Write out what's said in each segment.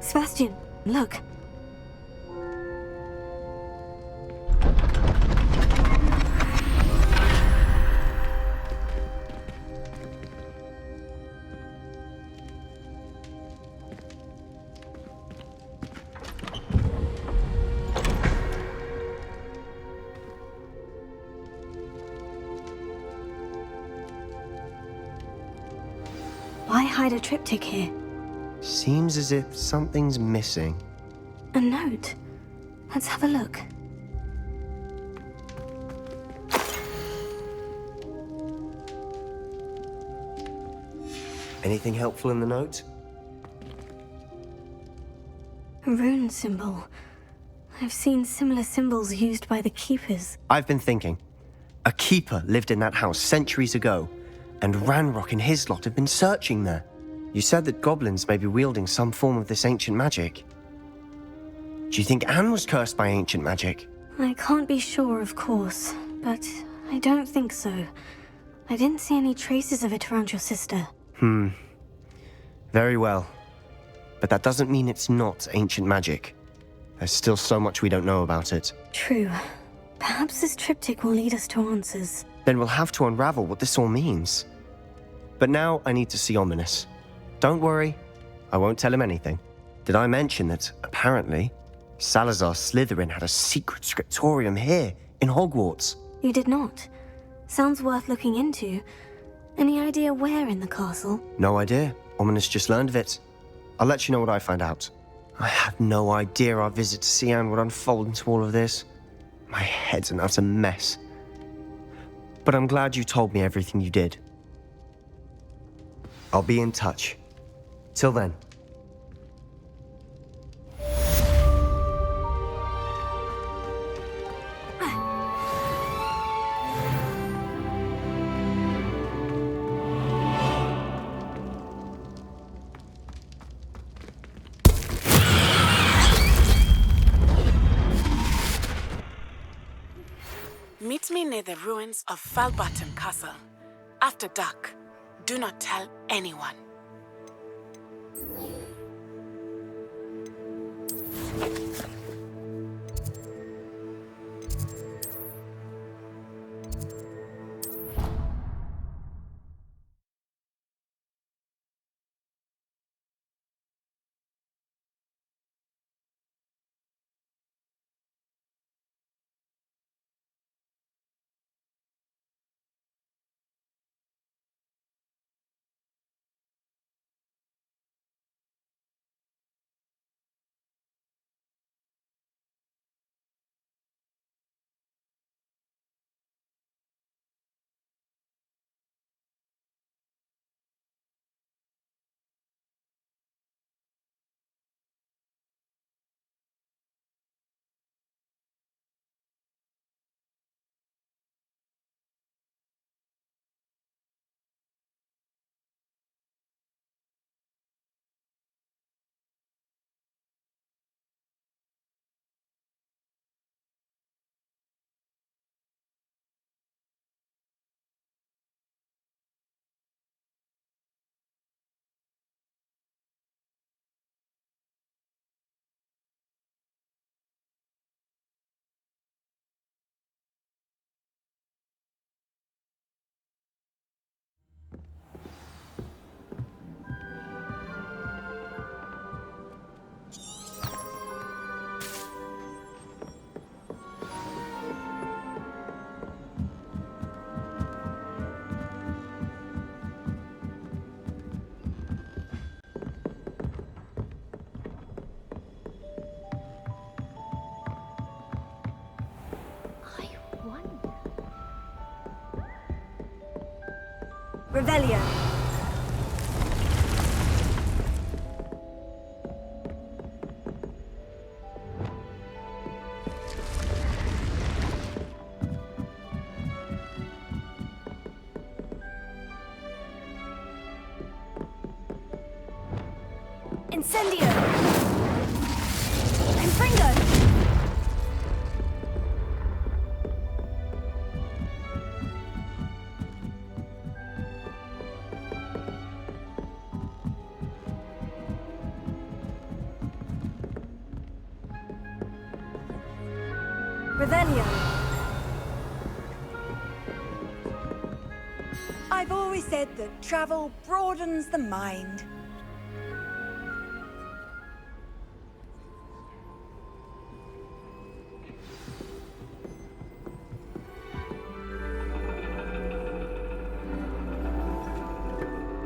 Sebastian, look. Why hide a triptych here? Seems as if something's missing. A note. Let's have a look. Anything helpful in the note? A rune symbol. I've seen similar symbols used by the keepers. I've been thinking. A keeper lived in that house centuries ago, and Ranrock and his lot have been searching there. You said that goblins may be wielding some form of this ancient magic. Do you think Anne was cursed by ancient magic? I can't be sure, of course, but I don't think so. I didn't see any traces of it around your sister. Very well. But that doesn't mean it's not ancient magic. There's still so much we don't know about it. True. Perhaps this triptych will lead us to answers. Then we'll have to unravel what this all means. But now I need to see Ominous. Don't worry, I won't tell him anything. Did I mention that, apparently, Salazar Slytherin had a secret scriptorium here, in Hogwarts? You did not. Sounds worth looking into. Any idea where in the castle? No idea. Ominous just learned of it. I'll let you know what I find out. I had no idea our visit to Cian would unfold into all of this. My head's an utter mess. But I'm glad you told me everything you did. I'll be in touch. Till then. Meet me near the ruins of Falbaton Castle. After dark. Do not tell anyone. Revelio. Incendio. Confringo. Revelio. I've always said that travel broadens the mind.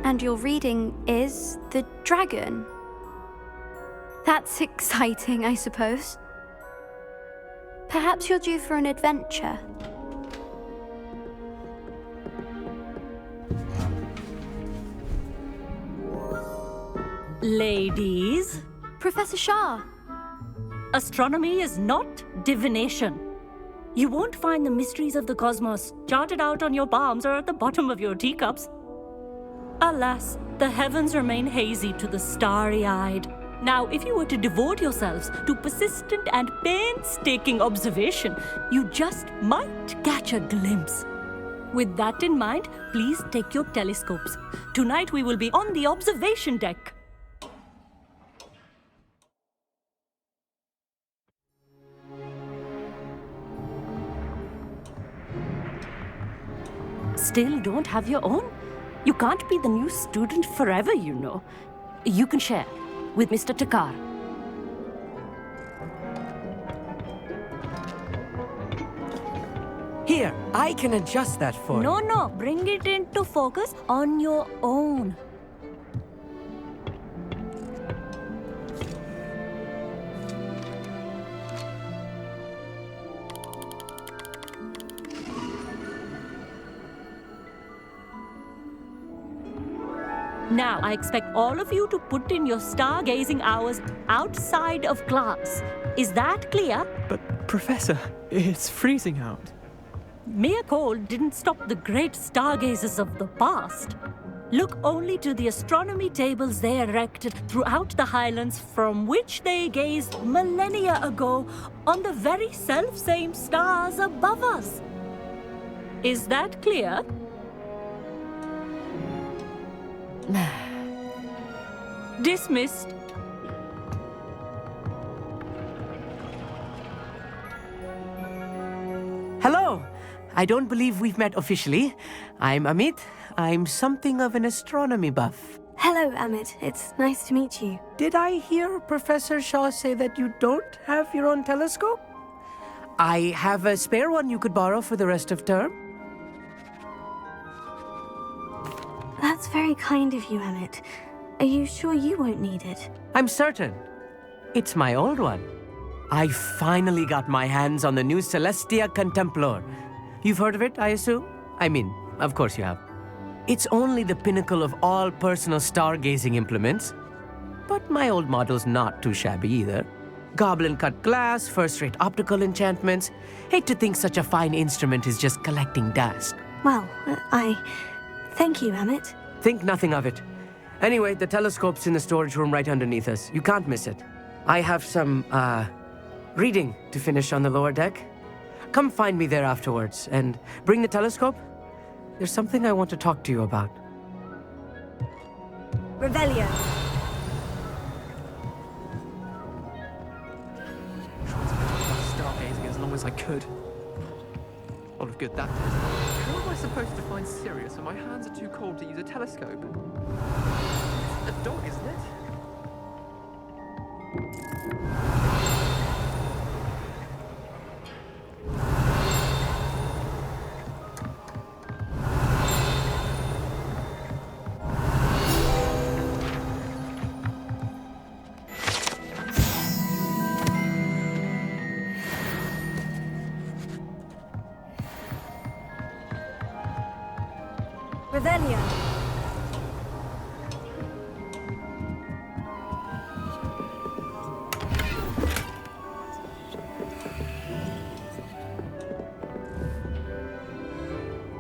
And your reading is The Dragon. That's exciting, I suppose. Perhaps you're due for an adventure. Ladies, Professor Shah. astronomy is not divination. You won't find the mysteries of the cosmos charted out on your palms or at the bottom of your teacups. Alas, the heavens remain hazy to the starry-eyed. Now, if you were to devote yourselves to persistent and painstaking observation, you just might catch a glimpse. With that in mind, please take your telescopes. Tonight we will be on the observation deck. Still don't have your own? You can't be the new student forever, you know. You can share with Mr. Takar. Here, I can adjust that for you. No, bring it into focus on your own. Now, I expect all of you to put in your stargazing hours outside of class. Is that clear? But, Professor, it's freezing out. Mere cold didn't stop the great stargazers of the past. Look only to the astronomy tables they erected throughout the highlands from which they gazed millennia ago on the very self-same stars above us. Is that clear? Dismissed. Hello! I don't believe we've met officially. I'm Amit. I'm something of an astronomy buff. Hello, Amit. It's nice to meet you. Did I hear Professor Shaw say that you don't have your own telescope? I have a spare one you could borrow for the rest of term. That's very kind of you, Amit. Are you sure you won't need it? I'm certain. It's my old one. I finally got my hands on the new Celestia Contemplar. You've heard of it, I assume? I mean, of course you have. It's only the pinnacle of all personal stargazing implements. But my old model's not too shabby either. Goblin-cut glass, first-rate optical enchantments. Hate to think such a fine instrument is just collecting dust. Well, thank you, Amit. Think nothing of it. Anyway, the telescope's in the storage room right underneath us. You can't miss it. I have some, reading to finish on the lower deck. Come find me there afterwards, and bring the telescope. There's something I want to talk to you about. Revelio. Stargazing as long as I could. A lot of good that did. How am I supposed to find Sirius when my hands are too cold to use a telescope? It's a dog, isn't it? Revelio.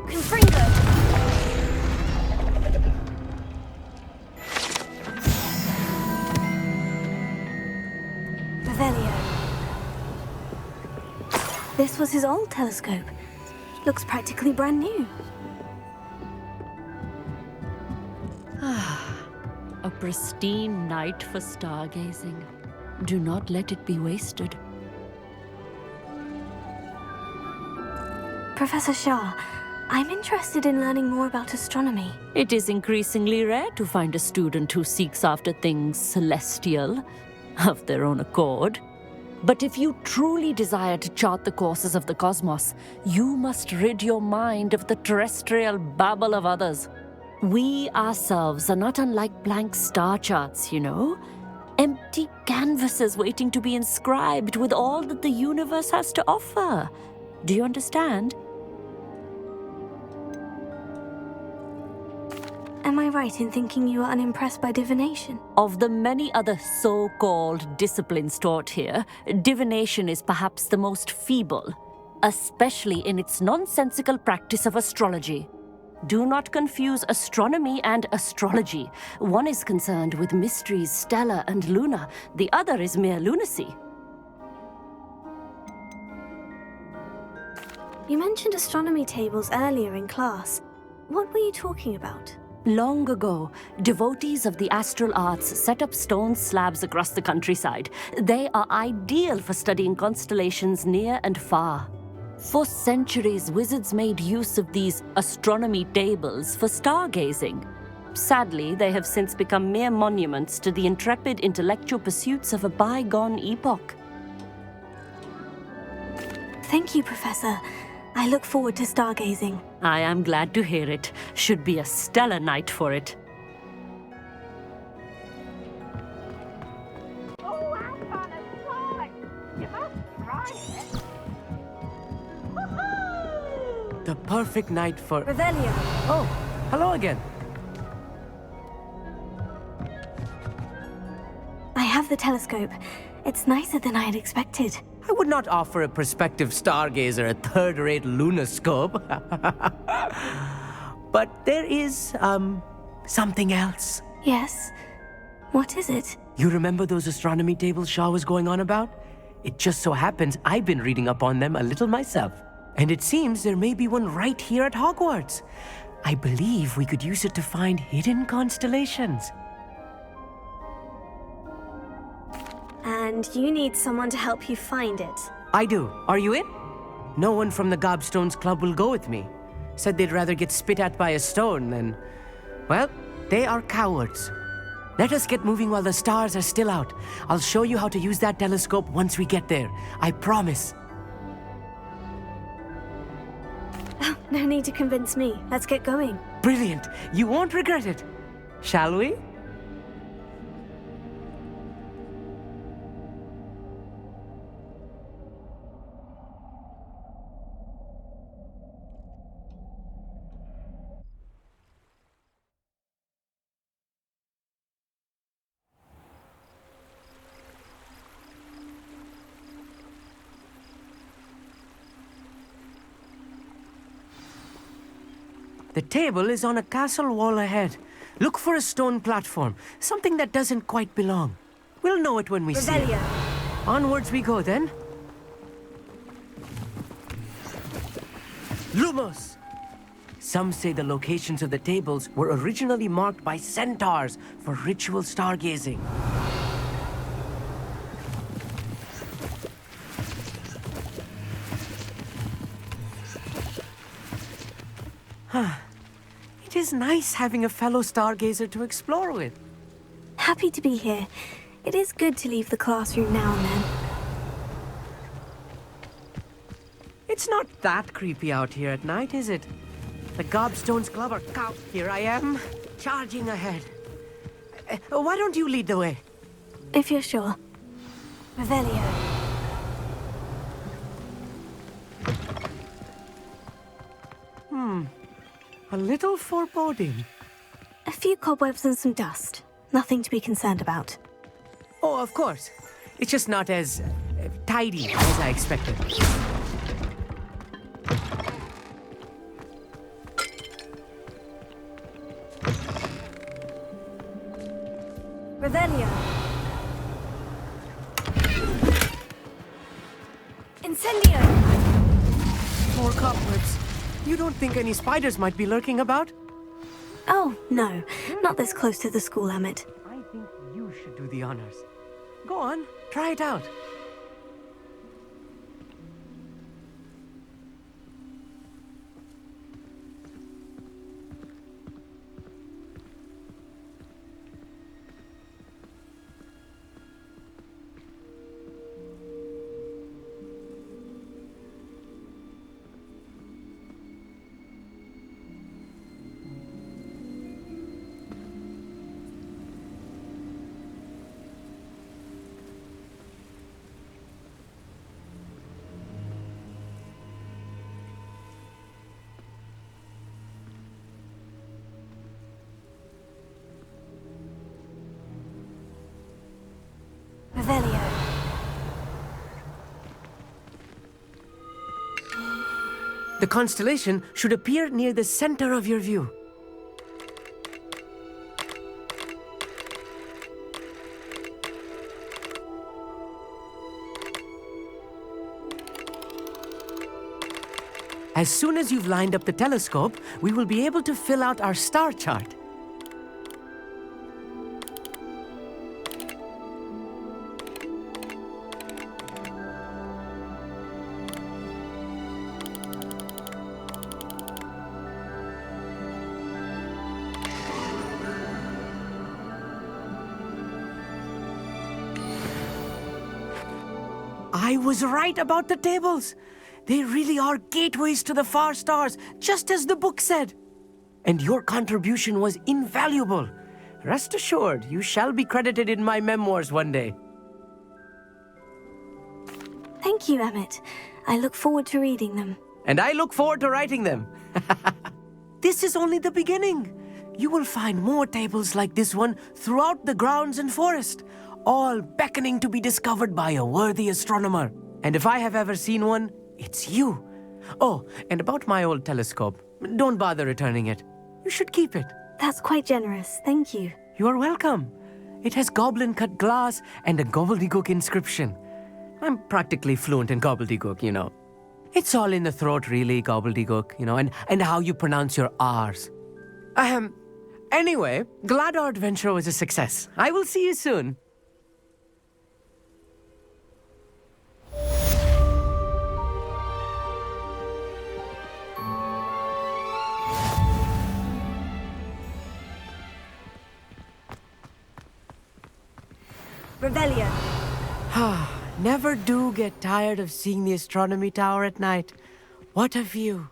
Confringo. Revelio. This was his old telescope. Looks practically brand new. A pristine night for stargazing. Do not let it be wasted. Professor Shah, I'm interested in learning more about astronomy. It is increasingly rare to find a student who seeks after things celestial of their own accord. But if you truly desire to chart the courses of the cosmos, you must rid your mind of the terrestrial babble of others. We ourselves are not unlike blank star charts, you know? Empty canvases waiting to be inscribed with all that the universe has to offer. Do you understand? Am I right in thinking you are unimpressed by divination? Of the many other so-called disciplines taught here, divination is perhaps the most feeble, especially in its nonsensical practice of astrology. Do not confuse astronomy and astrology. One is concerned with mysteries stellar and lunar, the other is mere lunacy. You mentioned astronomy tables earlier in class. What were you talking about? Long ago, devotees of the astral arts set up stone slabs across the countryside. They are ideal for studying constellations near and far. For centuries, wizards made use of these astronomy tables for stargazing. Sadly, they have since become mere monuments to the intrepid intellectual pursuits of a bygone epoch. Thank you, Professor. I look forward to stargazing. I am glad to hear it. Should be a stellar night for it. Oh, I'm gonna fly! You must try it. Woohoo! The perfect night for... Revelio. Oh, hello again. I have the telescope. It's nicer than I had expected. I would not offer a prospective stargazer a third-rate lunoscope. But there is, something else. Yes? What is it? You remember those astronomy tables Shaw was going on about? It just so happens I've been reading up on them a little myself. And it seems there may be one right here at Hogwarts. I believe we could use it to find hidden constellations. And you need someone to help you find it. I do. Are you in? No one from the Gobstones Club will go with me. Said they'd rather get spit at by a stone than... Well, they are cowards. Let us get moving while the stars are still out. I'll show you how to use that telescope once we get there. I promise. Oh, no need to convince me. Let's get going. Brilliant. You won't regret it. Shall we? The table is on a castle wall ahead. Look for a stone platform, something that doesn't quite belong. We'll know it when we see it. Onwards we go then. Lumos! Some say the locations of the tables were originally marked by centaurs for ritual stargazing. It is nice having a fellow stargazer to explore with. Happy to be here. It is good to leave the classroom now and then. It's not that creepy out here at night, is it? The Gobstones Club are cow. Here I am, charging ahead. Why don't you lead the way? If you're sure. Revelio. A little foreboding. A few cobwebs and some dust. Nothing to be concerned about. Oh, of course. It's just not as tidy as I expected. Revelio. Incendio. More cobwebs. You don't think any spiders might be lurking about? Oh, no. Not this close to the school, Emmett. I think you should do the honors. Go on, try it out. Revelio. The constellation should appear near the center of your view. As soon as you've lined up the telescope, we will be able to fill out our star chart. I was right about the tables. They really are gateways to the far stars, just as the book said. And your contribution was invaluable. Rest assured, you shall be credited in my memoirs one day. Thank you, Emmett. I look forward to reading them. And I look forward to writing them. This is only the beginning. You will find more tables like this one throughout the grounds and forest, all beckoning to be discovered by a worthy astronomer. And if I have ever seen one, it's you. Oh, and about my old telescope, don't bother returning it. You should keep it. That's quite generous, thank you. You are welcome. It has goblin-cut glass and a gobbledygook inscription. I'm practically fluent in gobbledygook, you know. It's all in the throat, really, gobbledygook, you know, and how you pronounce your R's. Anyway, glad our adventure was a success. I will see you soon. Revelio. Never do get tired of seeing the astronomy tower at night. What a view.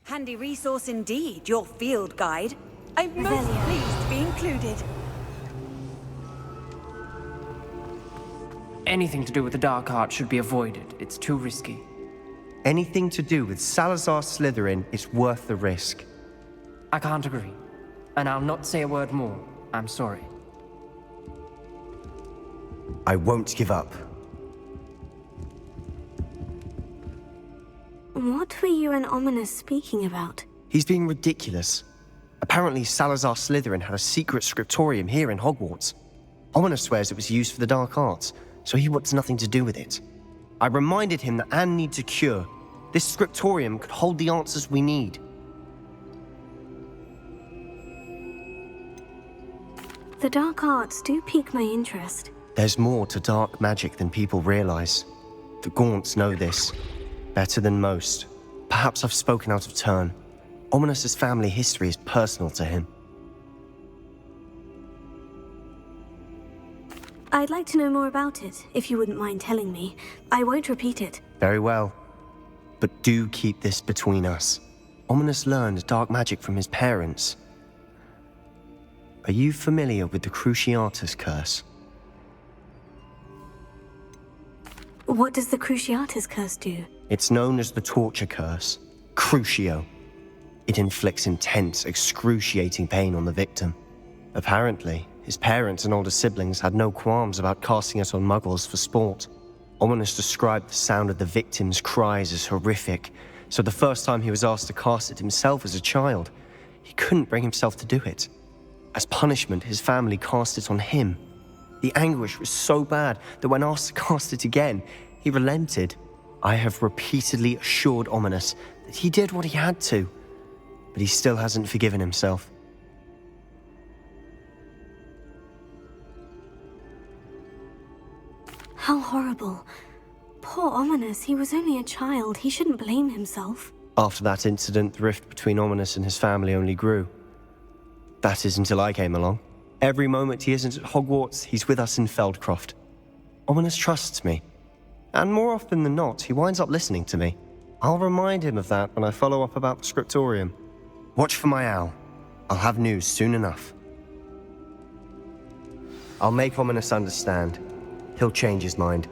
Handy resource indeed, your field guide. I'm most pleased to be included. Anything to do with the dark art should be avoided. It's too risky. Anything to do with Salazar Slytherin is worth the risk. I can't agree. And I'll not say a word more. I'm sorry. I won't give up. What were you and Ominous speaking about? He's being ridiculous. Apparently, Salazar Slytherin had a secret scriptorium here in Hogwarts. Ominous swears it was used for the dark arts, so he wants nothing to do with it. I reminded him that Anne needs a cure. This scriptorium could hold the answers we need. The dark arts do pique my interest. There's more to dark magic than people realize. The Gaunts know this. Better than most. Perhaps I've spoken out of turn. Ominous's family history is personal to him. I I'd like to know more about it, if you wouldn't mind telling me. I won't repeat it. Very well. But do keep this between us. Ominis learned dark magic from his parents. Are you familiar with the Cruciatus curse? What does the Cruciatus curse do? It's known as the torture curse. Crucio. It inflicts intense, excruciating pain on the victim. Apparently, his parents and older siblings had no qualms about casting it on muggles for sport. Ominis described the sound of the victim's cries as horrific, so the first time he was asked to cast it himself as a child, he couldn't bring himself to do it. As punishment, his family cast it on him. The anguish was so bad that when asked to cast it again, he relented. I have repeatedly assured Ominis that he did what he had to, but he still hasn't forgiven himself. How horrible. Poor Ominis, he was only a child. He shouldn't blame himself. After that incident, the rift between Ominis and his family only grew. That is until I came along. Every moment he isn't at Hogwarts, he's with us in Feldcroft. Ominis trusts me. And more often than not, he winds up listening to me. I'll remind him of that when I follow up about the scriptorium. Watch for my owl. I'll have news soon enough. I'll make Ominis understand. He'll change his mind.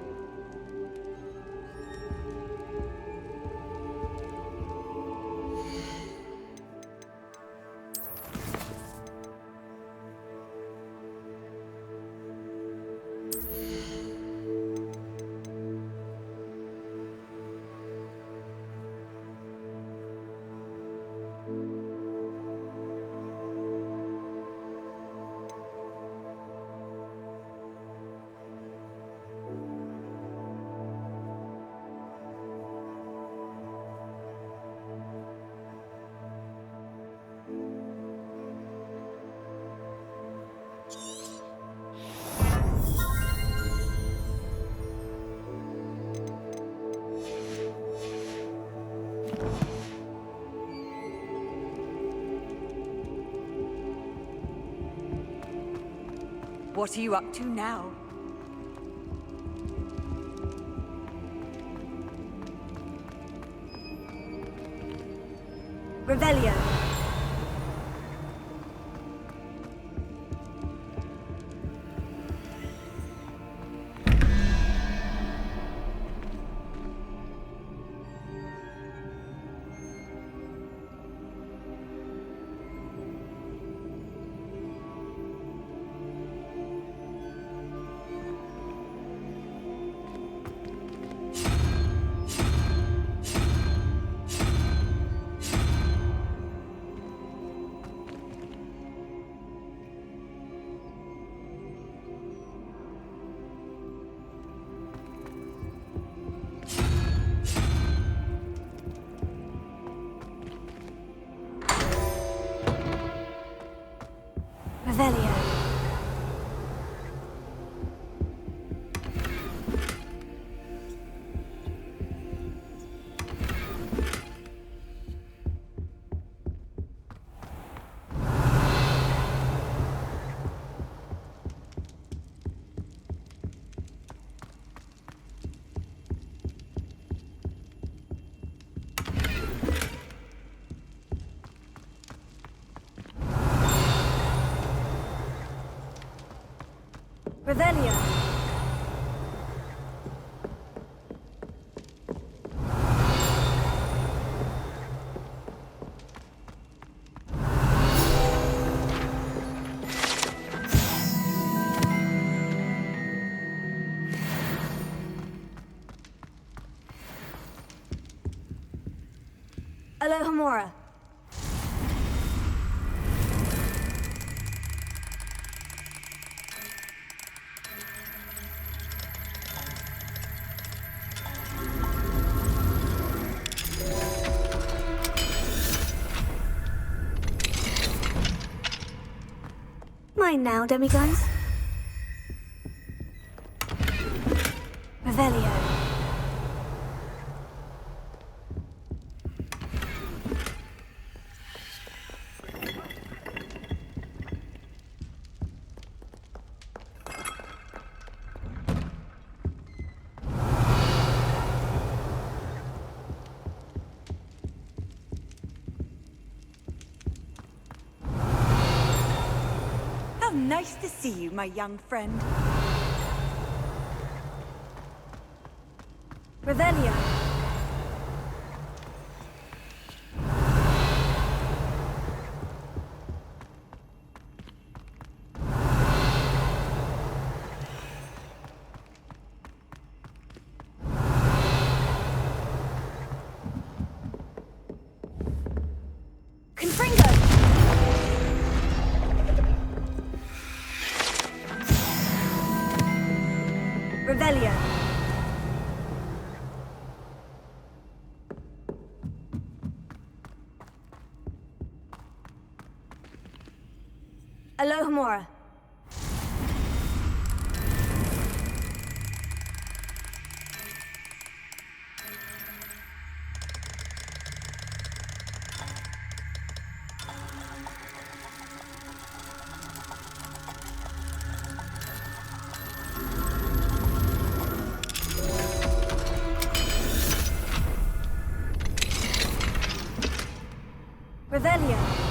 What are you up to now? Revelio. Revelio. Revelio. Alohomora. Mine now, demiguns. Revelio. nice to see you, my young friend. Revelio. Revelio. Alohomora. Revelio.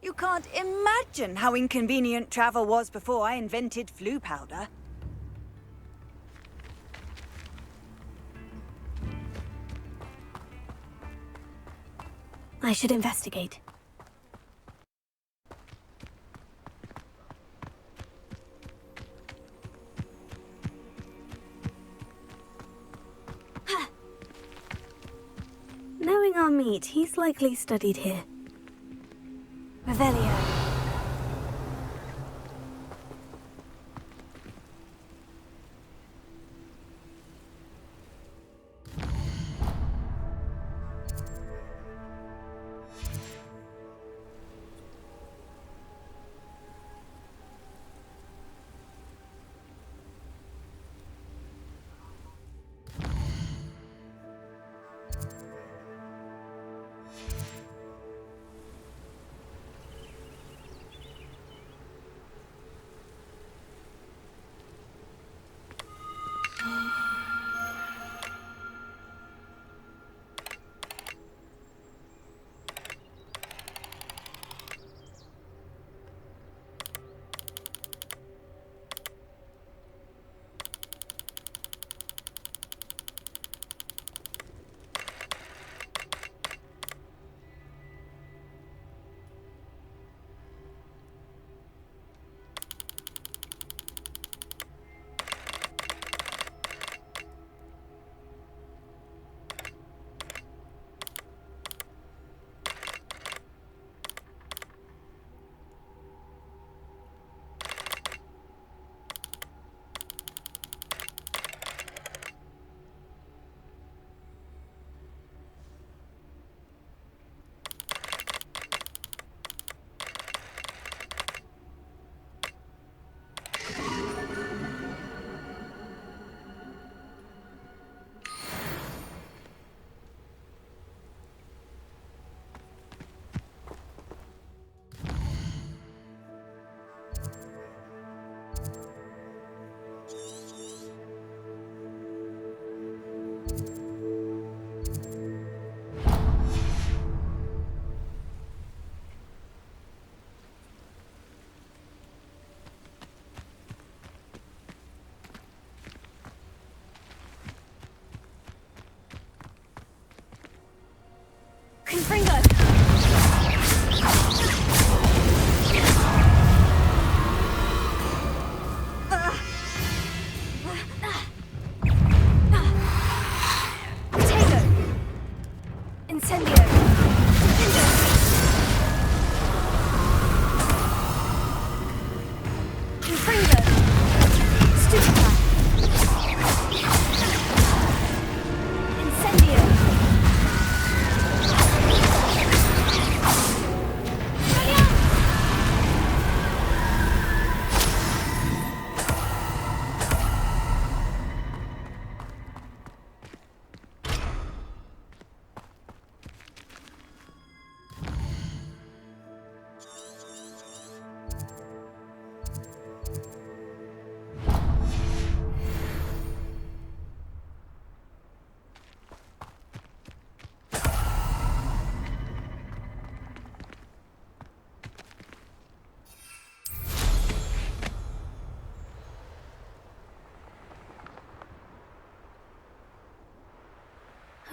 You can't imagine how inconvenient travel was before I invented flu powder. I should investigate. Knowing our meat, he's likely studied here. Revelio.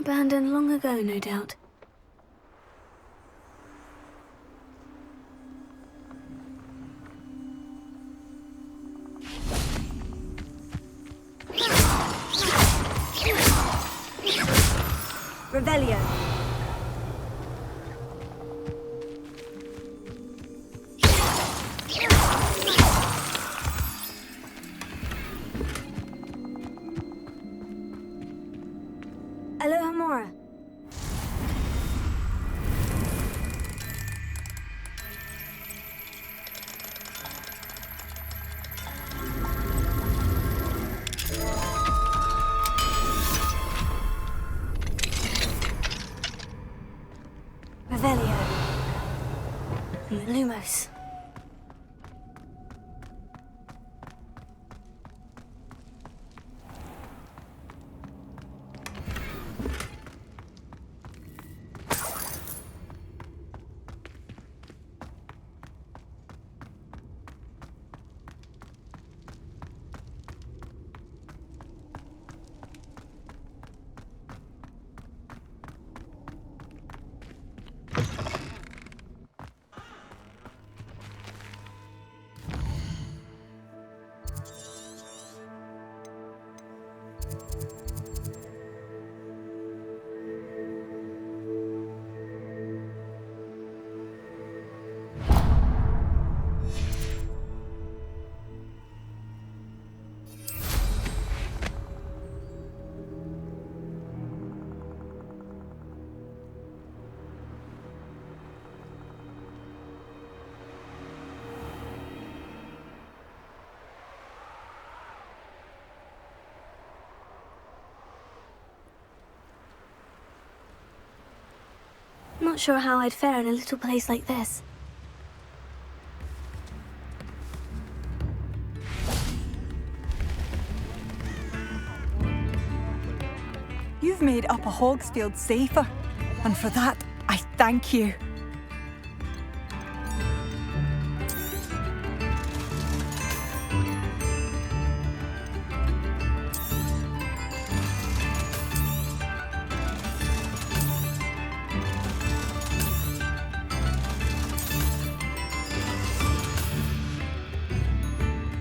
Abandoned long ago, no doubt. Rebellion. Alohomora. Revelio. Lumos. Not sure how I'd fare in a little place like this. You've made Upper Hogsfield safer, and for that, I thank you.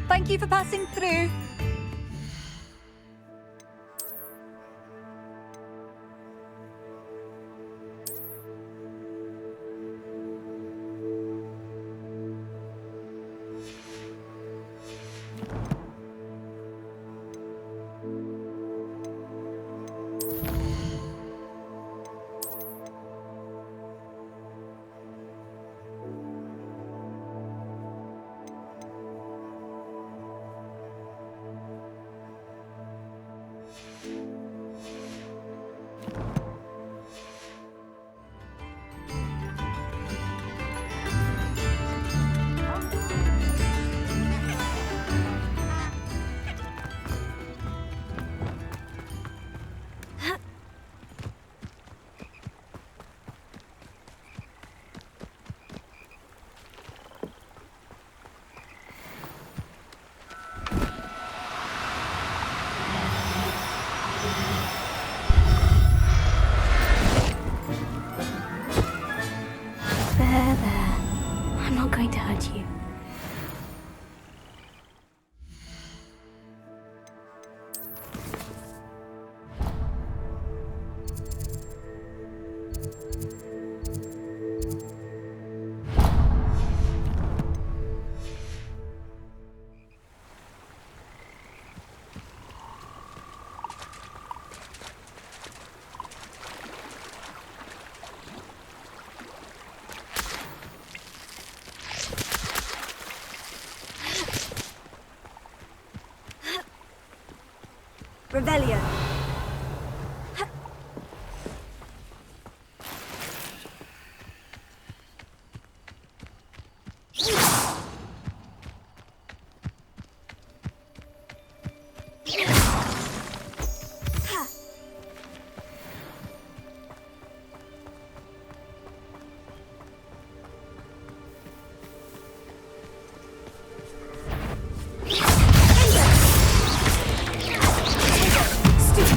Thank you for passing through. I'm not going to hurt you. Rebellion. Stupid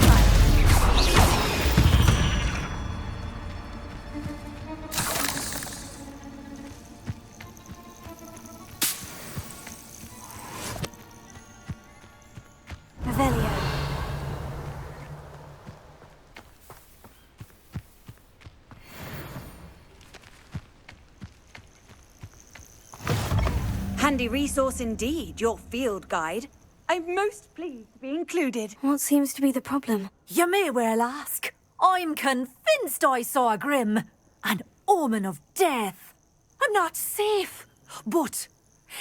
Handy resource indeed, your field guide. I'm most pleased to be included. What seems to be the problem? You may well ask. I'm convinced I saw a grim, an omen of death. I'm not safe, but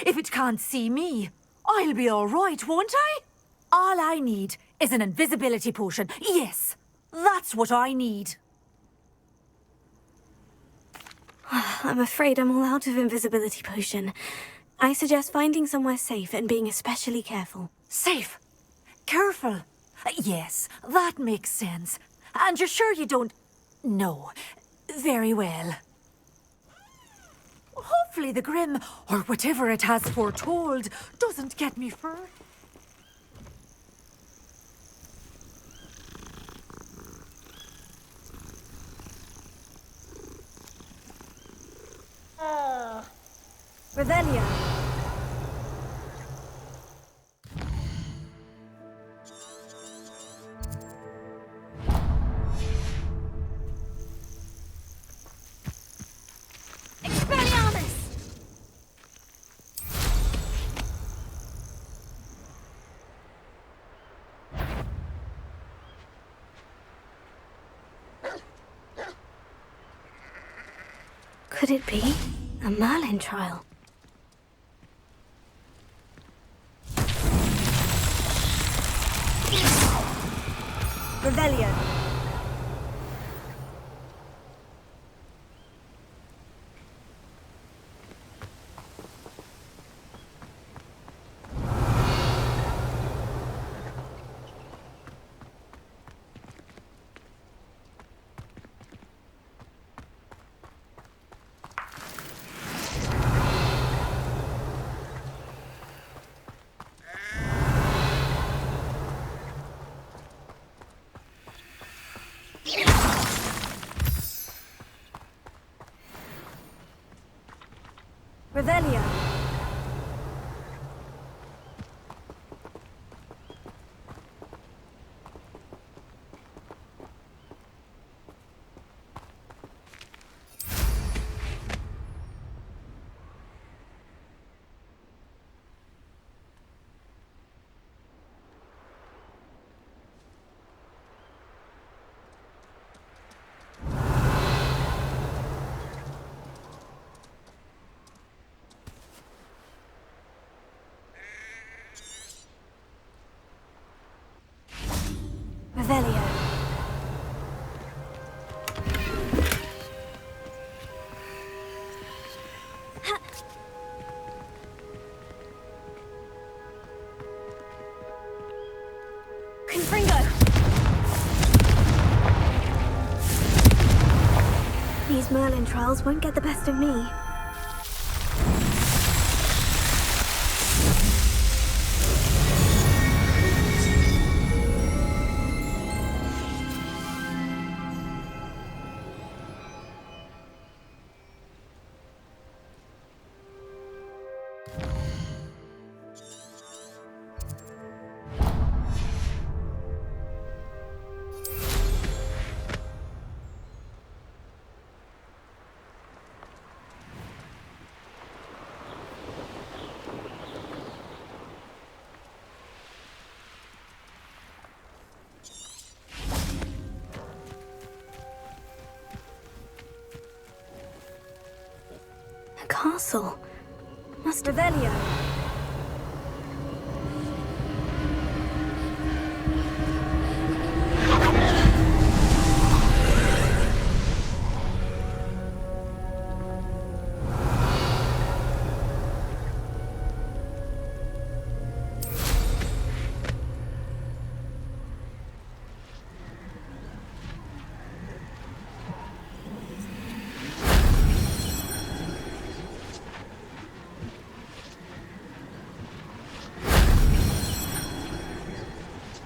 if it can't see me, I'll be all right, won't I? All I need is an invisibility potion. Yes, that's what I need. I'm afraid I'm all out of invisibility potion. I suggest finding somewhere safe and being especially careful. Safe? Careful? Yes, that makes sense. And you're sure you don't... No. Very well. Hopefully the Grim, or whatever it has foretold, doesn't get me first. Revelio. Could it be a Merlin trial? Revelio. Revelio. Revelio. Confringo. These Merlin trials won't get the best of me. Castle. Must Revelio.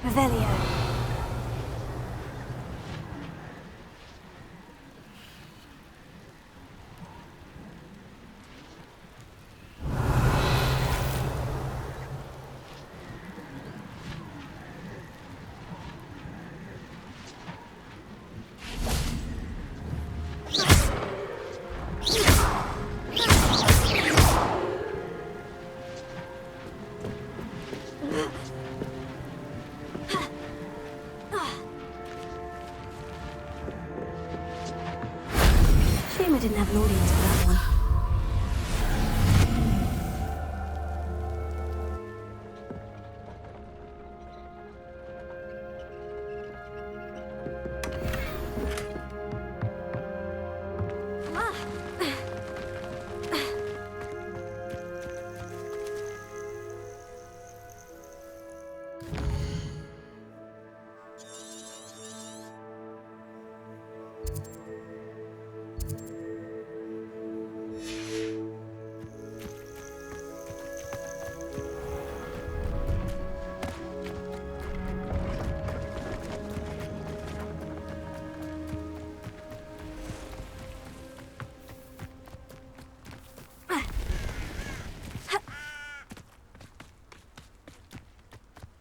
Revelio.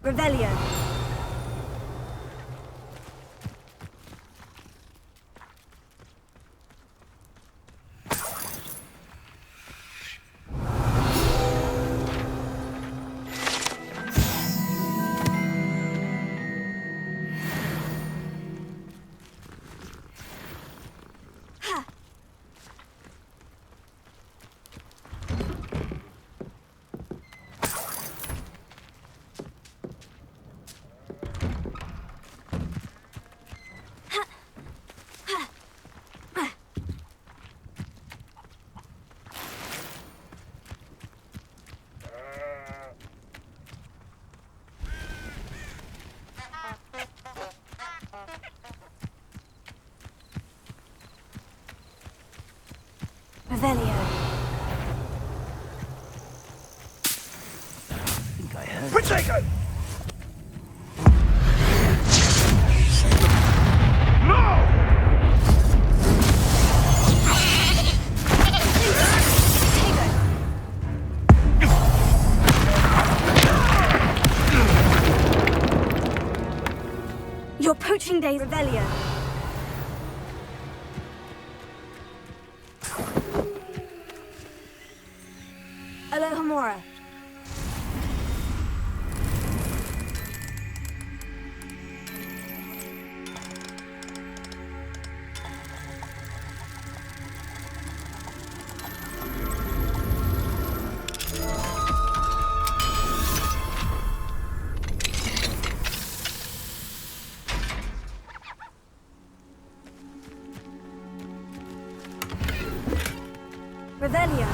Revelio. Revelio. Think I heard. Protego! No! Your poaching days. Revelio. Alohomora. Revelio.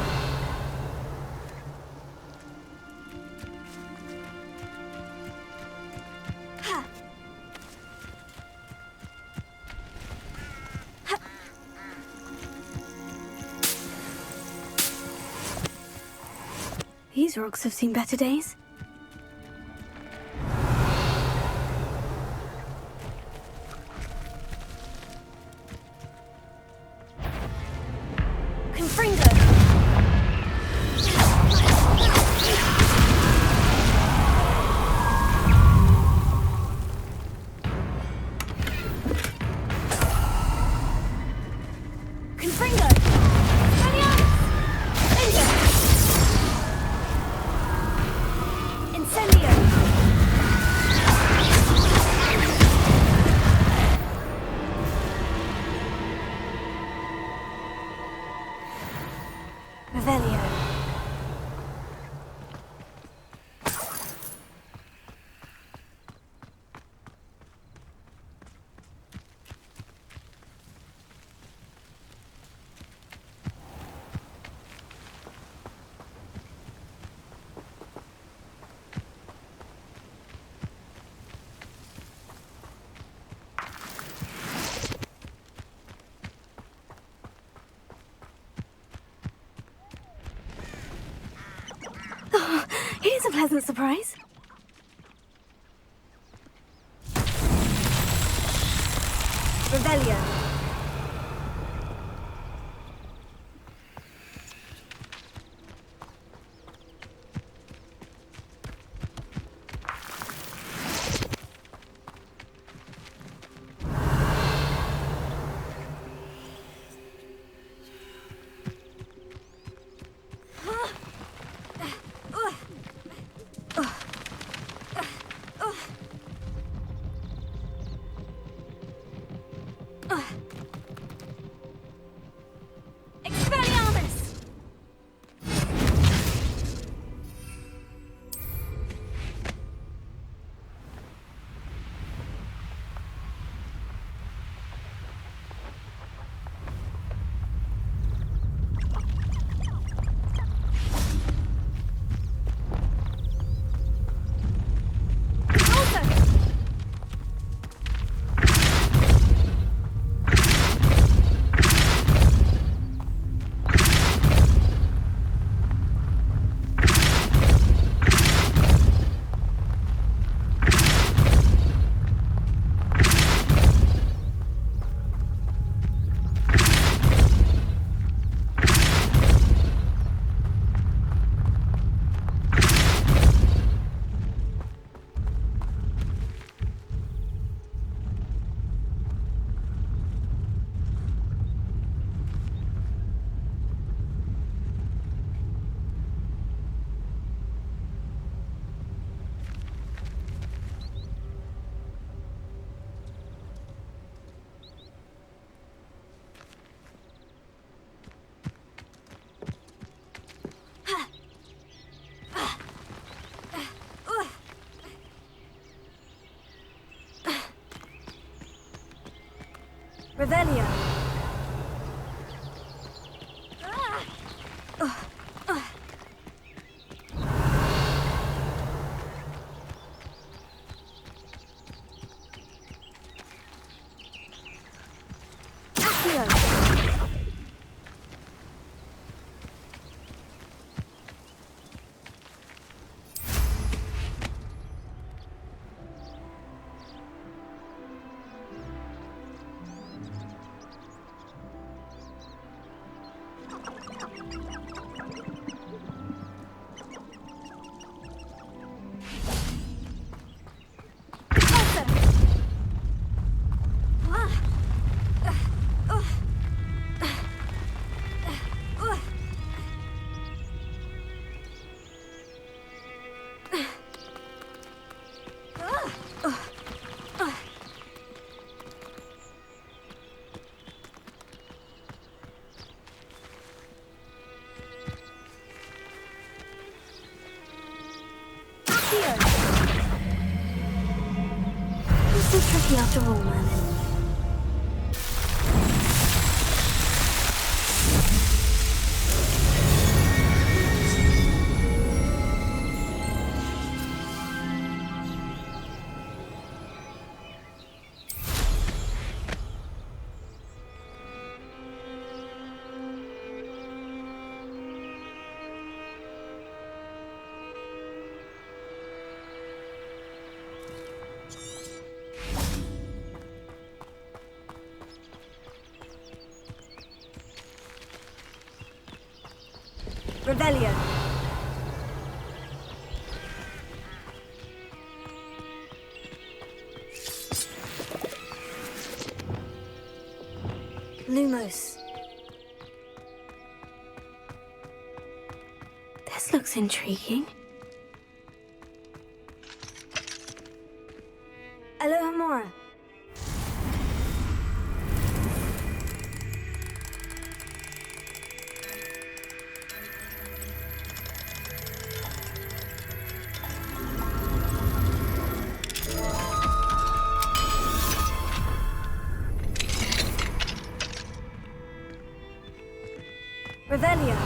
These rocks have seen better days. Confringo. Confringo. Incendio. Revelio. Here's a pleasant surprise. Revelio. Revelio. This is tricky after all, Merlin. Revelio. Lumos. This looks intriguing. Alohomora. Revelio.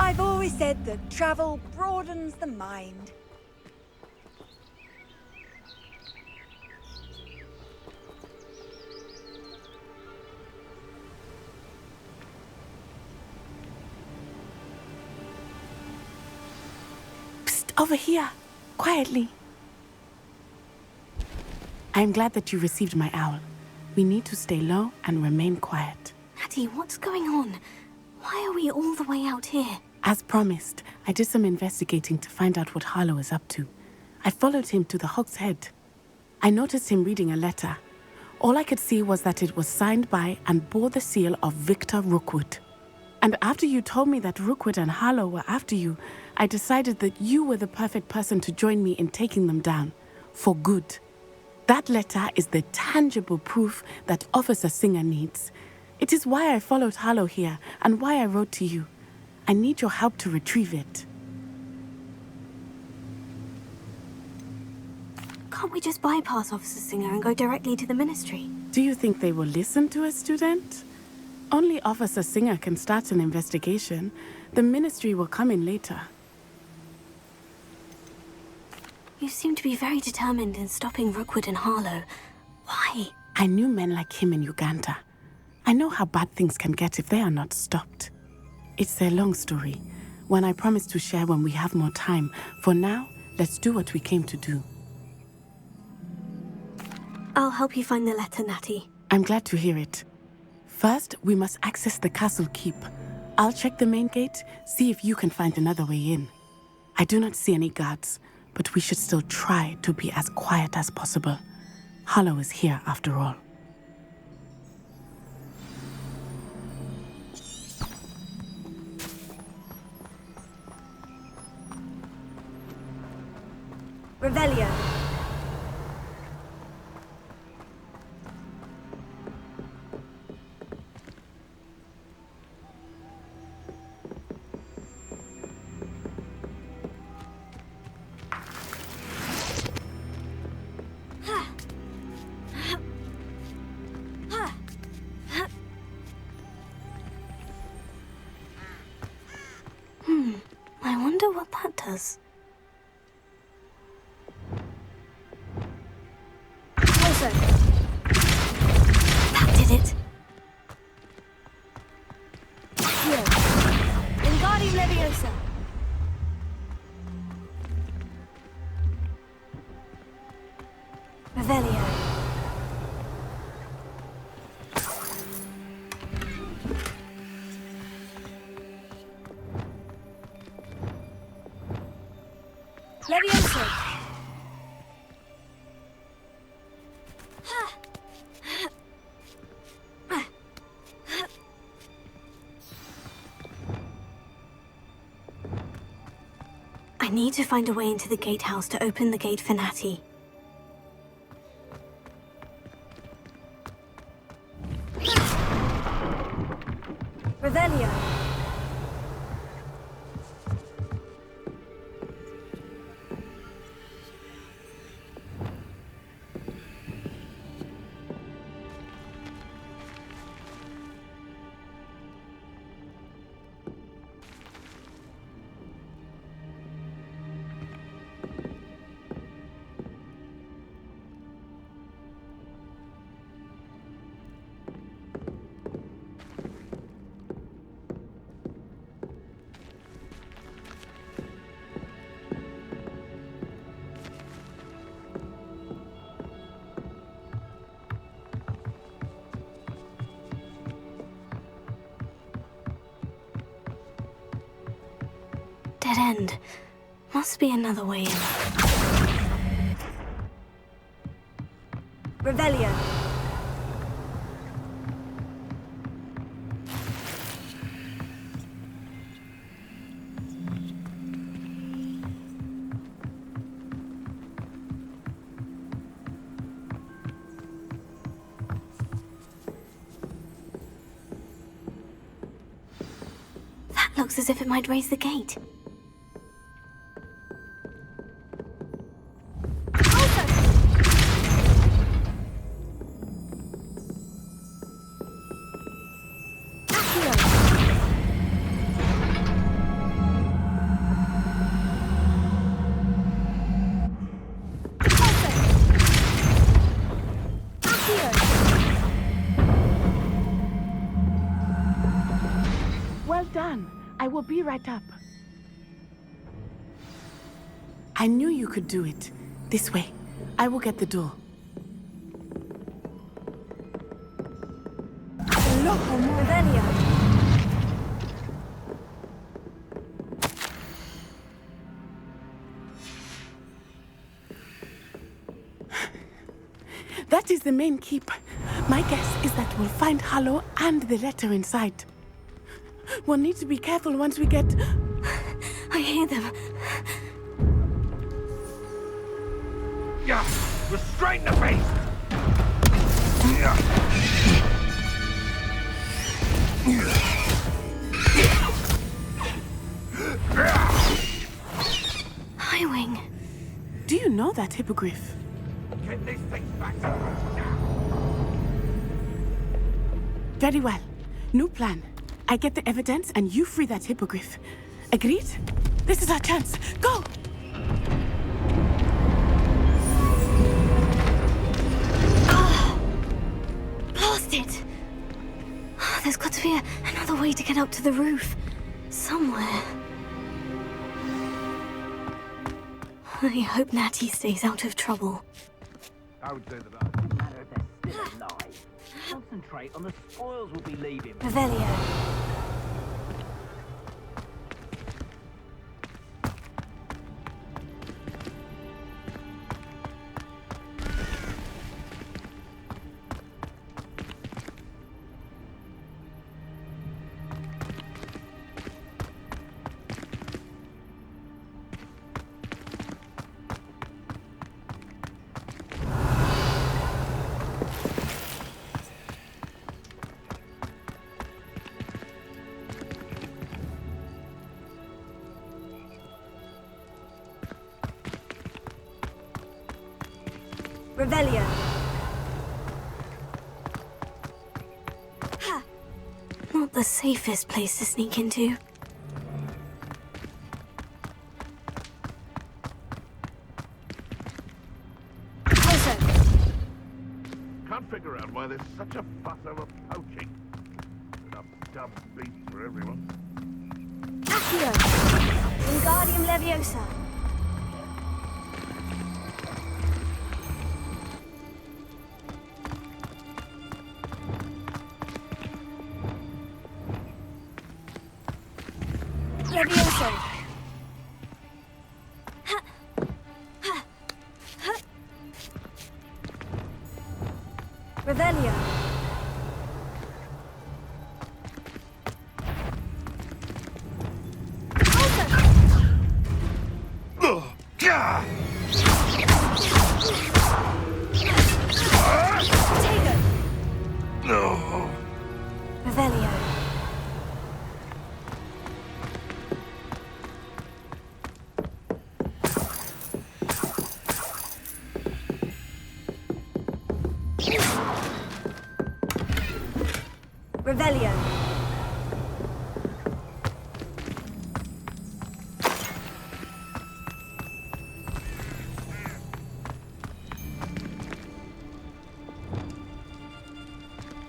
I've always said that travel broadens the mind. Psst, over here, quietly. I'm glad that you received my owl. We need to stay low and remain quiet. Natty, what's going on? Why are we all the way out here? As promised, I did some investigating to find out what Harlow is up to. I followed him to the Hog's Head. I noticed him reading a letter. All I could see was that it was signed by and bore the seal of Victor Rookwood. And after you told me that Rookwood and Harlow were after you, I decided that you were the perfect person to join me in taking them down. For good. That letter is the tangible proof that Officer Singer needs. It is why I followed Harlow here and why I wrote to you. I need your help to retrieve it. Can't we just bypass Officer Singer and go directly to the Ministry? Do you think they will listen to a student? Only Officer Singer can start an investigation. The Ministry will come in later. You seem to be very determined in stopping Rookwood and Harlow. Why? I knew men like him in Uganda. I know how bad things can get if they are not stopped. It's a long story, one I promise to share when we have more time. For now, let's do what we came to do. I'll help you find the letter, Natty. I'm glad to hear it. First, we must access the castle keep. I'll check the main gate, see if you can find another way in. I do not see any guards, but we should still try to be as quiet as possible. Harlow is here after all. Revelio. I wonder what that does. Also. That did it. Here. Wingardium Leviosa. Revelio. Leviosa. I need to find a way into the gatehouse to open the gate for Natty. Revelio. Dead end. Must be another way in. Revelio. That looks as if it might raise the gate. Well done. I will be right up. I knew you could do it. This way. I will get the door. Revelio. That is the main keep. My guess is that we'll find Harlow and the letter inside. We'll need to be careful once we get... I hear them. Yeah, restrain the beast! Highwing. Do you know that hippogriff? Get these things back to us now! Very well. New plan. I get the evidence and you free that hippogriff. Agreed? This is our chance. Go! Blast it! There's got to be another way to get up to the roof. Somewhere. I hope Natty stays out of trouble. I would say that doesn't matter if they're still alive. Concentrate on the spoils we'll be leaving. Revelio. Revelio. Not the safest place to sneak into. Can't figure out why there's such a fuss over poaching. Enough dumb beasts for everyone. Accio! Wingardium Leviosa. Leviosa. Revelio. Revelio. Revelio.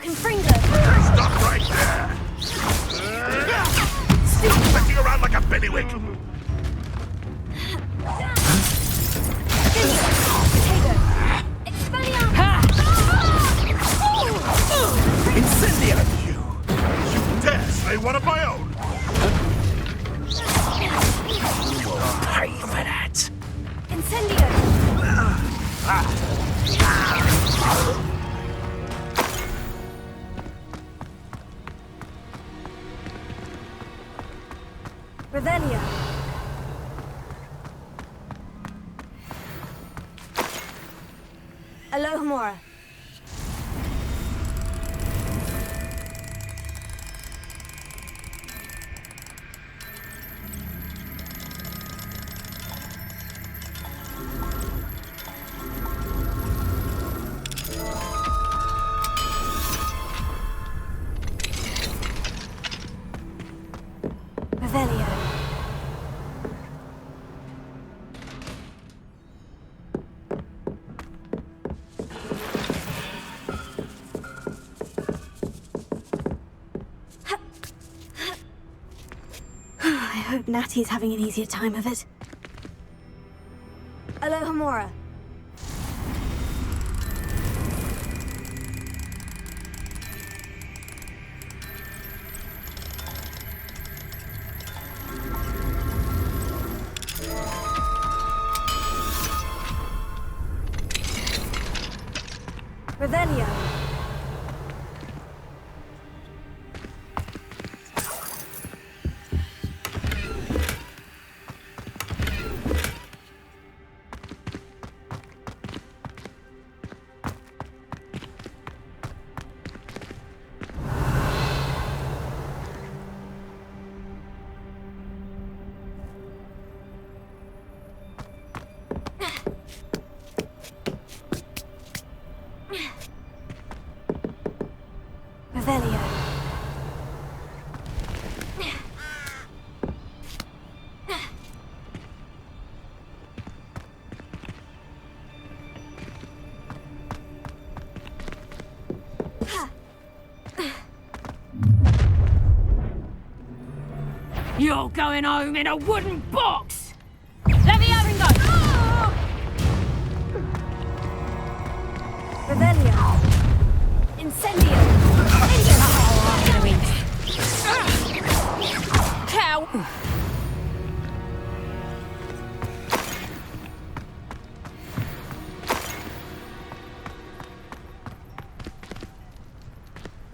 Confringo. Stop right there! Stop messing around like a bellywig! Incendio! You dare say one of my own! You'll pay for that! Incendio. Revelio. Alohomora. Revelio. I hope Natty's having an easier time of it. Alohomora. Revelio. Revelio. You're going home in a wooden box! Leviosa! Revelio. Incendio. Cow!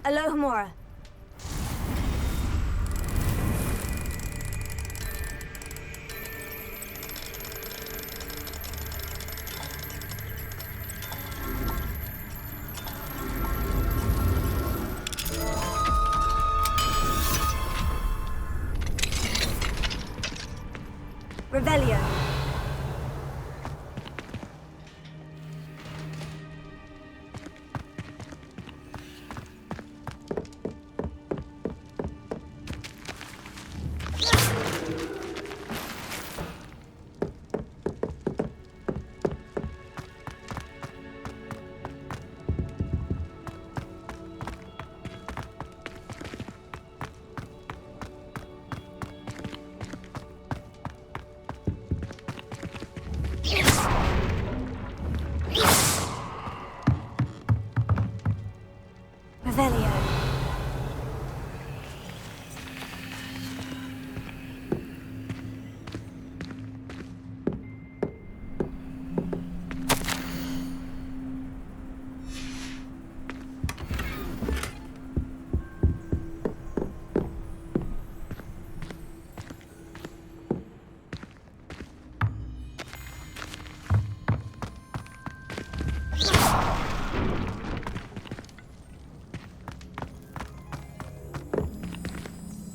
Alohomora. Revelio.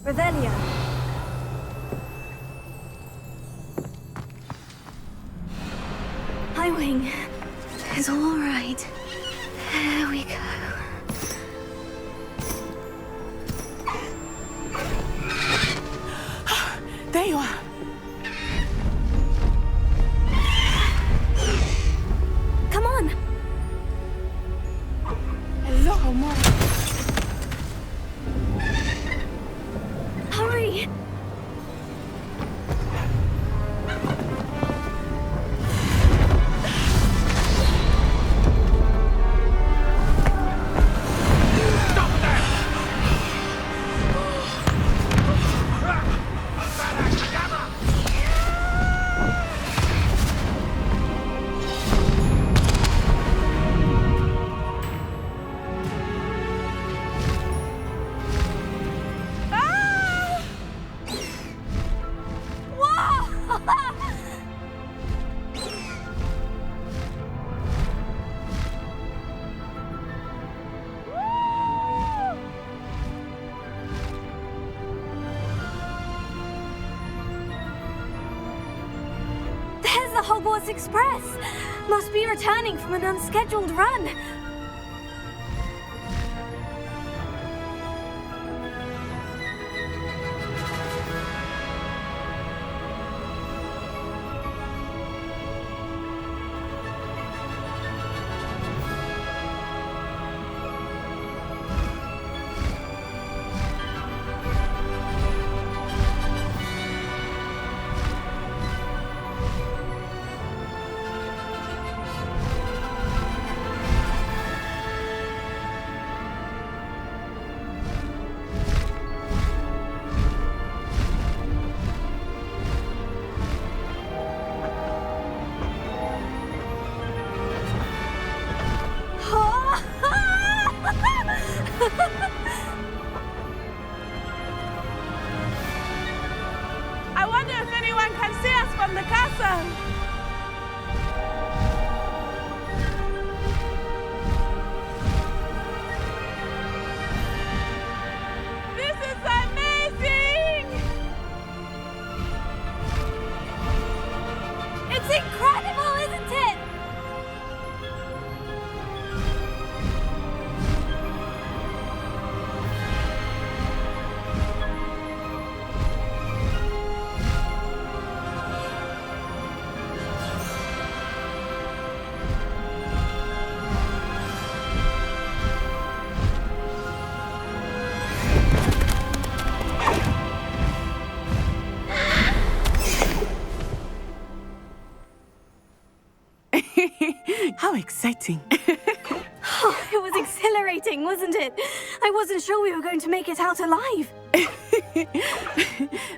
Revelio. Highwing. It's all right. There we go. There you are. Come on. Hello, Mom. Hurry. There's the Hogwarts Express. Must be returning from an unscheduled run. I wonder if anyone can see us from the castle. This is amazing! It's incredible, isn't it? How exciting. Oh, it was exhilarating, wasn't it? I wasn't sure we were going to make it out alive.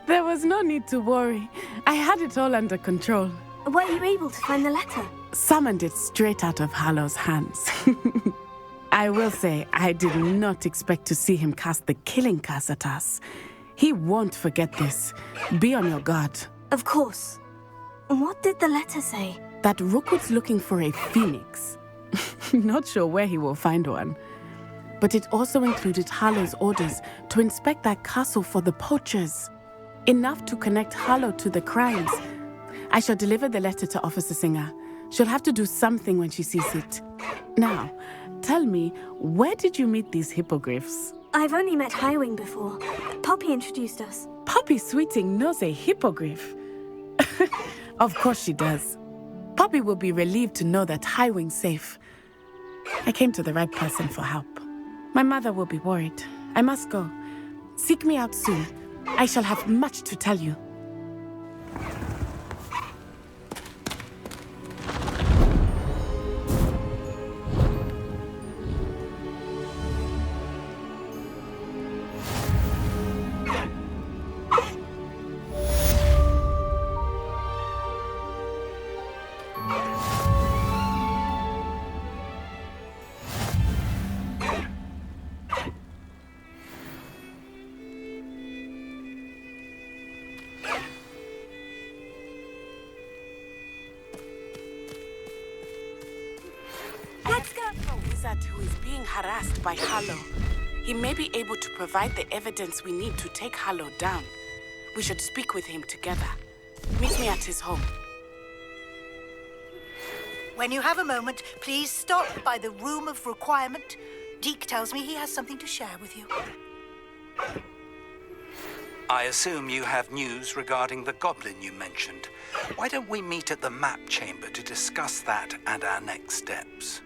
There was no need to worry. I had it all under control. Were you able to find the letter? Summoned it straight out of Hallow's hands. I will say, I did not expect to see him cast the killing curse at us. He won't forget this. Be on your guard. Of course. What did the letter say? That Rookwood's looking for a phoenix. Not sure where he will find one. But it also included Harlow's orders to inspect that castle for the poachers. Enough to connect Harlow to the crimes. I shall deliver the letter to Officer Singer. She'll have to do something when she sees it. Now, tell me, where did you meet these hippogriffs? I've only met Highwing before. Poppy introduced us. Poppy Sweeting knows a hippogriff. Of course she does. Poppy will be relieved to know that Highwing's safe. I came to the right person for help. My mother will be worried. I must go. Seek me out soon. I shall have much to tell you. Who is being harassed by Harlow. He may be able to provide the evidence we need to take Harlow down. We should speak with him together. Meet me at his home. When you have a moment, please stop by the Room of Requirement. Deke tells me he has something to share with you. I assume you have news regarding the goblin you mentioned. Why don't we meet at the map chamber to discuss that and our next steps?